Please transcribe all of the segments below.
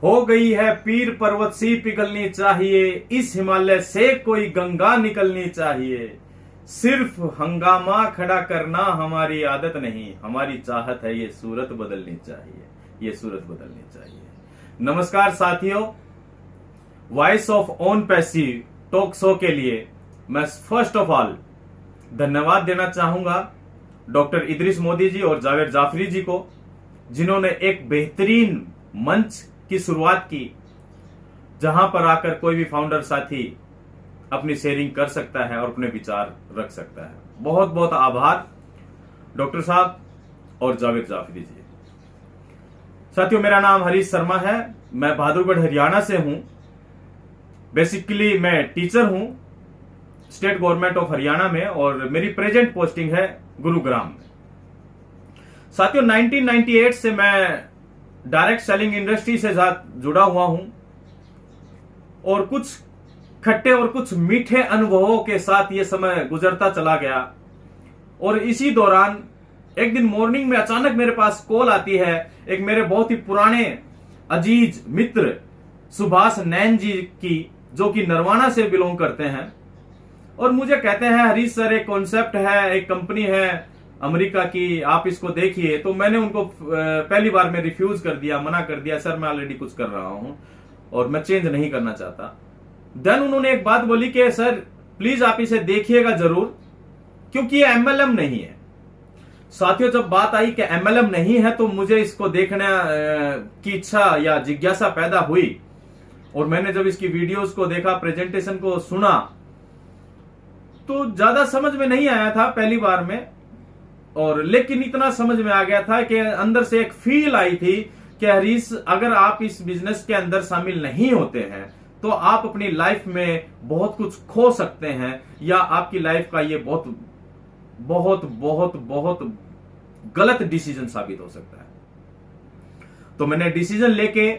हो गई है पीर पर्वत सी पिघलनी चाहिए, इस हिमालय से कोई गंगा निकलनी चाहिए। सिर्फ हंगामा खड़ा करना हमारी आदत नहीं, हमारी चाहत है ये सूरत बदलनी चाहिए, ये सूरत बदलनी चाहिए। नमस्कार साथियों, voice of own passive talk show के लिए मैं फर्स्ट ऑफ ऑल धन्यवाद देना चाहूंगा डॉक्टर इदरीस मोदी जी और जावेद जाफरी जी को, जिन्होंने एक बेहतरीन मंच की शुरुआत की जहां पर आकर कोई भी फाउंडर साथी अपनी शेयरिंग कर सकता है और अपने विचार रख सकता है। बहुत बहुत आभार डॉक्टर साहब और जावेद जाफरी जी। साथियों, मेरा नाम हरीश शर्मा है, मैं बहादुरगढ़ हरियाणा से हूं। बेसिकली मैं टीचर हूं स्टेट गवर्नमेंट ऑफ हरियाणा में और मेरी प्रेजेंट पोस्टिंग है गुरुग्राम में। साथियों, 1998 से मैं डायरेक्ट सेलिंग इंडस्ट्री से जुड़ा हुआ हूं और कुछ खट्टे और कुछ मीठे अनुभवों के साथ ये समय गुजरता चला गया। और इसी दौरान एक दिन मॉर्निंग में अचानक मेरे पास कॉल आती है एक मेरे बहुत ही पुराने अजीज मित्र सुभाष नैन जी की, जो कि नरवाना से बिलोंग करते हैं, और मुझे कहते हैं हरीश सर एक कॉन्सेप्ट है, एक कंपनी है अमेरिका की, आप इसको देखिए। तो मैंने उनको पहली बार में रिफ्यूज कर दिया, मना कर दिया, सर मैं ऑलरेडी कुछ कर रहा हूं और मैं चेंज नहीं करना चाहता। देन उन्होंने एक बात बोली कि सर प्लीज आप इसे देखिएगा जरूर, क्योंकि ये एमएलएम नहीं है। साथियों, जब बात आई कि एमएलएम नहीं है तो मुझे इसको देखने की इच्छा या जिज्ञासा पैदा हुई और मैंने जब इसकी वीडियोस को देखा, प्रेजेंटेशन को सुना, तो ज्यादा समझ में नहीं आया था पहली बार में, और लेकिन इतना समझ में आ गया था कि अंदर से एक फील आई थी कि हरीश, अगर आप इस बिजनेस के अंदर शामिल नहीं होते हैं तो आप अपनी लाइफ में बहुत कुछ खो सकते हैं, या आपकी लाइफ का ये बहुत बहुत बहुत बहुत गलत डिसीजन साबित हो सकता है। तो मैंने डिसीजन लेके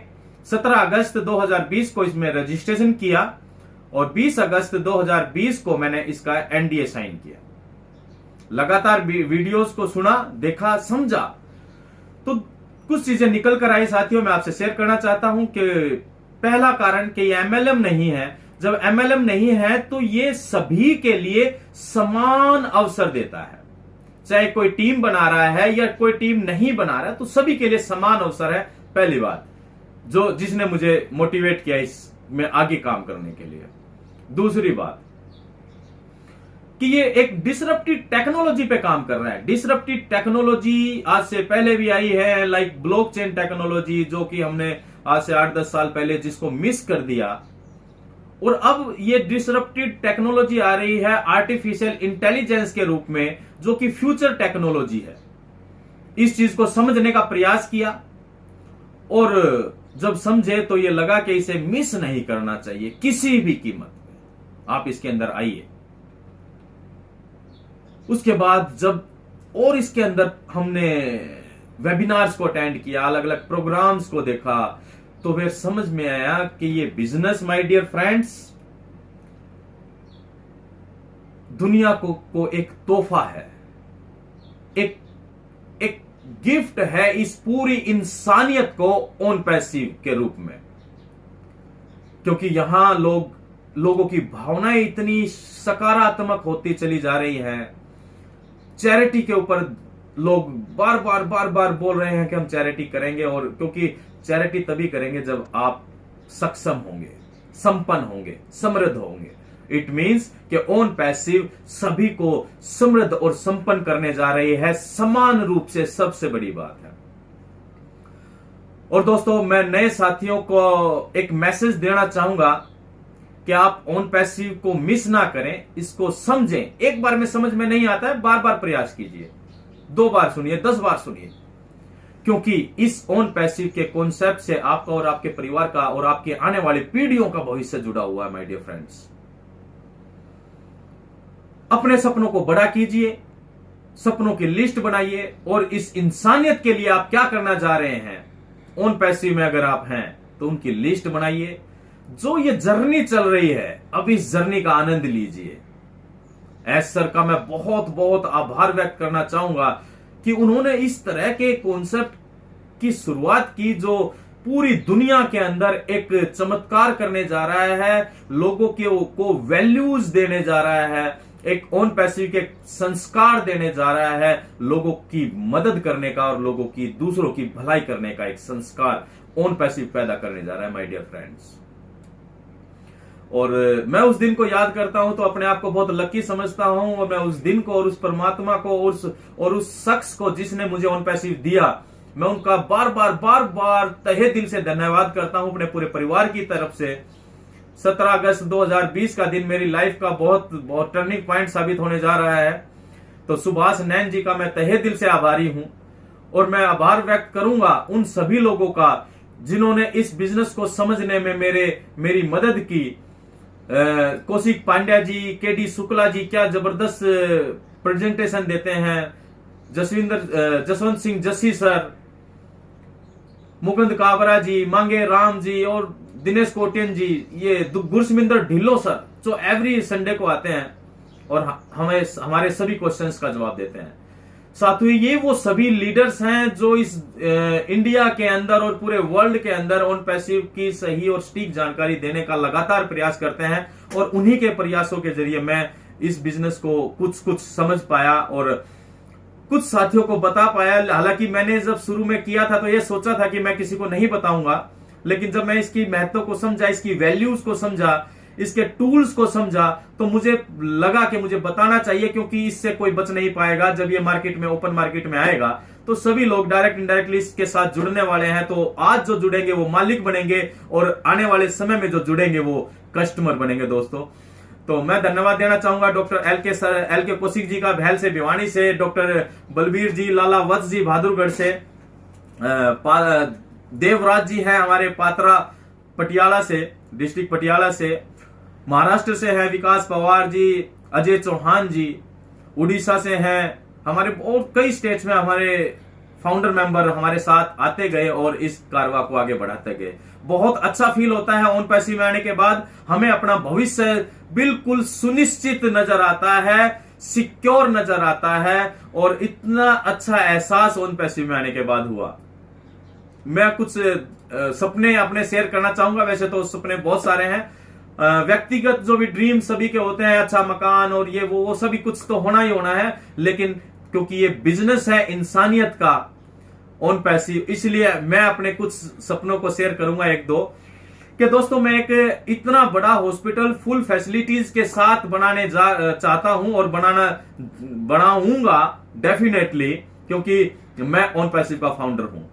17 अगस्त 2020 को इसमें रजिस्ट्रेशन किया और 20 अगस्त 2020 को मैंने इसका एनडीए साइन किया। लगातार वीडियोस को सुना, देखा, समझा, तो कुछ चीजें निकल कर आई। साथियों, मैं आपसे शेयर करना चाहता हूं कि पहला कारण कि ये एमएलएम नहीं है। जब एमएलएम नहीं है तो ये सभी के लिए समान अवसर देता है, चाहे कोई टीम बना रहा है या कोई टीम नहीं बना रहा है, तो सभी के लिए समान अवसर है। पहली बात जिसने मुझे मोटिवेट किया इसमें आगे काम करने के लिए। दूसरी बात कि ये एक डिसरप्टिव टेक्नोलॉजी पे काम कर रहा है। डिसरप्टिव टेक्नोलॉजी आज से पहले भी आई है, लाइक ब्लॉकचेन टेक्नोलॉजी, जो कि हमने आज से 8-10 साल पहले जिसको मिस कर दिया, और अब ये डिसरप्टिव टेक्नोलॉजी आ रही है आर्टिफिशियल इंटेलिजेंस के रूप में, जो कि फ्यूचर टेक्नोलॉजी है। इस चीज को समझने का प्रयास किया और जब समझे तो ये लगा कि इसे मिस नहीं करना चाहिए किसी भी कीमत में। आप इसके अंदर आइए। उसके बाद जब और इसके अंदर हमने वेबिनार्स को अटेंड किया, अलग अलग प्रोग्राम्स को देखा, तो फिर समझ में आया कि ये बिजनेस, माय डियर फ्रेंड्स, दुनिया को एक तोहफा है, एक गिफ्ट है इस पूरी इंसानियत को ओन पैसिव के रूप में। क्योंकि यहां लोगों की भावनाएं इतनी सकारात्मक होती चली जा रही हैं। चैरिटी के ऊपर लोग बार बार बोल रहे हैं कि हम चैरिटी करेंगे, और क्योंकि चैरिटी तभी करेंगे जब आप सक्षम होंगे, संपन्न होंगे, समृद्ध होंगे। इट मींस कि ओन पैसिव सभी को समृद्ध और संपन्न करने जा रही है समान रूप से, सबसे बड़ी बात है। और दोस्तों, मैं नए साथियों को एक मैसेज देना चाहूंगा कि आप ओन पैसिव को मिस ना करें, इसको समझें। एक बार में समझ में नहीं आता है, बार बार प्रयास कीजिए, 2 बार सुनिए, 10 बार सुनिए, क्योंकि इस ओन पैसिव के कॉन्सेप्ट से आपका और आपके परिवार का और आपके आने वाली पीढ़ियों का भविष्य जुड़ा हुआ है। माय डियर फ्रेंड्स, अपने सपनों को बड़ा कीजिए, सपनों की लिस्ट बनाइए, और इस इंसानियत के लिए आप क्या करना जा रहे हैं, ओन पैसिव में अगर आप हैं तो उनकी लिस्ट बनाइए। जो ये जर्नी चल रही है, अब इस जर्नी का आनंद लीजिए। एस सर का मैं बहुत बहुत आभार व्यक्त करना चाहूंगा कि उन्होंने इस तरह के कॉन्सेप्ट की शुरुआत की, जो पूरी दुनिया के अंदर एक चमत्कार करने जा रहा है, लोगों को वैल्यूज देने जा रहा है, एक ओन पैसिव के संस्कार देने जा रहा है, लोगों की मदद करने का और लोगों की दूसरों की भलाई करने का एक संस्कार ओन पैसिव पैदा करने जा रहा है माय डियर फ्रेंड्स। और मैं उस दिन को याद करता हूं तो अपने आप को बहुत लकी समझता हूं, और मैं उस दिन को और उस परमात्मा को और उस शख्स को जिसने मुझे ऑन पैसिव दिया, मैं उनका बार बार तहे दिल से धन्यवाद करता हूं अपने पूरे परिवार की तरफ से। 17 अगस्त 2020 का दिन मेरी लाइफ का बहुत टर्निंग पॉइंट साबित होने जा रहा है। तो सुभाष नैन जी का मैं तहे दिल से आभारी हूं, और मैं आभार व्यक्त करूंगा उन सभी लोगों का जिन्होंने इस बिजनेस को समझने में मेरी मदद की। कौशिक पांड्या जी, केडी शुक्ला जी क्या जबरदस्त प्रेजेंटेशन देते हैं, जसवंत सिंह जस्सी सर, मुकुंद काबरा जी, मांगे राम जी और दिनेश कोटियन जी, ये गुरसमिंदर ढिल्लो सर जो एवरी संडे को आते हैं और हमारे सभी क्वेश्चंस का जवाब देते हैं। साथियों, ये वो सभी लीडर्स हैं जो इस इंडिया के अंदर और पूरे वर्ल्ड के अंदर ऑन पैसिव की सही और सटीक जानकारी देने का लगातार प्रयास करते हैं, और उन्हीं के प्रयासों के जरिए मैं इस बिजनेस को कुछ समझ पाया और कुछ साथियों को बता पाया। हालांकि मैंने जब शुरू में किया था तो यह सोचा था कि मैं किसी को नहीं बताऊंगा, लेकिन जब मैं इसकी महत्व को समझा, इसकी वैल्यूज को समझा, इसके टूल्स को समझा, तो मुझे लगा कि मुझे बताना चाहिए, क्योंकि इससे कोई बच नहीं पाएगा। जब ये मार्केट में, ओपन मार्केट में आएगा तो सभी लोग डायरेक्ट इनडायरेक्टली इसके साथ जुड़ने वाले हैं। तो आज जो जुड़ेंगे वो मालिक बनेंगे, और आने वाले समय में जो जुड़ेंगे वो कस्टमर बनेंगे दोस्तों। तो मैं धन्यवाद देना चाहूंगा डॉक्टर एल के कौशिक जी का भैल से, भिवानी से, डॉक्टर बलबीर जी, लाला वत्स जी बहादुरगढ़ से, देवराज जी हैं हमारे पात्रा पटियाला से, डिस्ट्रिक्ट पटियाला से, महाराष्ट्र से है विकास पवार जी, अजय चौहान जी, उड़ीसा से हैं हमारे, और कई स्टेट्स में हमारे फाउंडर मेंबर हमारे साथ आते गए और इस कारवा को आगे बढ़ाते गए। बहुत अच्छा फील होता है ऑन पैसिव में आने के बाद। हमें अपना भविष्य बिल्कुल सुनिश्चित नजर आता है, सिक्योर नजर आता है, और इतना अच्छा एहसास ऑन पैसिव में आने के बाद हुआ। मैं कुछ सपने अपने शेयर करना चाहूंगा। वैसे तो सपने बहुत सारे हैं, व्यक्तिगत जो भी ड्रीम सभी के होते हैं, अच्छा मकान और ये वो सभी कुछ तो होना ही होना है, लेकिन क्योंकि ये बिजनेस है इंसानियत का ऑन पैसिव, इसलिए मैं अपने कुछ सपनों को शेयर करूंगा एक दो। कि दोस्तों, मैं एक इतना बड़ा हॉस्पिटल फुल फैसिलिटीज के साथ बनाने चाहता हूं, और बनाऊंगा डेफिनेटली, क्योंकि मैं ऑन पैसिव का फाउंडर हूं।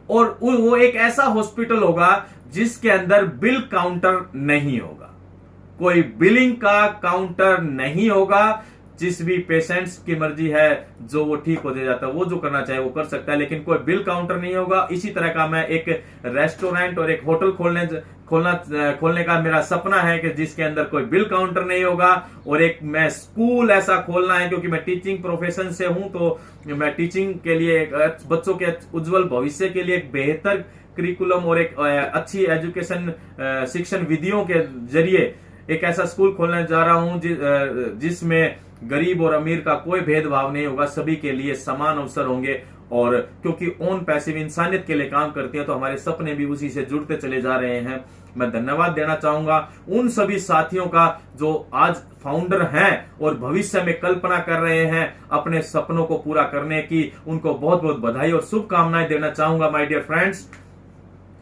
और वो एक ऐसा हॉस्पिटल होगा जिसके अंदर बिल काउंटर नहीं होगा, कोई बिलिंग का काउंटर नहीं होगा। जिस भी पेशेंट्स की मर्जी है जो वो ठीक हो जाता है, वो जो करना चाहे वो कर सकता है, लेकिन कोई बिल काउंटर नहीं होगा। इसी तरह का मैं एक रेस्टोरेंट और एक होटल खोलने का मेरा सपना है कि जिसके अंदर कोई बिल काउंटर नहीं होगा। और एक मैं स्कूल ऐसा खोलना है, क्योंकि मैं टीचिंग प्रोफेशन से हूं, तो मैं टीचिंग के लिए बच्चों के उज्जवल भविष्य के लिए एक बेहतर करिकुलम और एक अच्छी एजुकेशन शिक्षण विधियों के जरिए एक ऐसा स्कूल खोलने जा रहा हूं जिसमें गरीब और अमीर का कोई भेदभाव नहीं होगा, सभी के लिए समान अवसर होंगे। और क्योंकि ऑन पैसिव इंसानियत के लिए काम करती है, तो हमारे सपने भी उसी से जुड़ते चले जा रहे हैं। मैं धन्यवाद देना चाहूंगा उन सभी साथियों का जो आज फाउंडर हैं और भविष्य में कल्पना कर रहे हैं अपने सपनों को पूरा करने की। उनको बहुत बहुत बधाई और शुभकामनाएं देना चाहूंगा माय डियर फ्रेंड्स।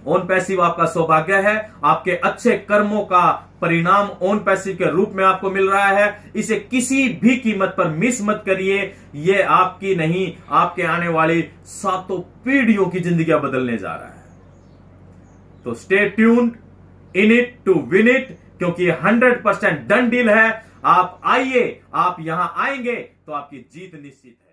ऑन पैसिव आपका सौभाग्य है, आपके अच्छे कर्मों का परिणाम ऑन पैसिव के रूप में आपको मिल रहा है। इसे किसी भी कीमत पर मिस मत करिए। ये आपकी नहीं, आपके आने वाली 7 पीढ़ियों की जिंदगियां बदलने जा रहा है। तो stay tuned, in it to win it, क्योंकि 100% डन डील है। आप आइए, आप यहां आएंगे तो आपकी जीत निश्चित है।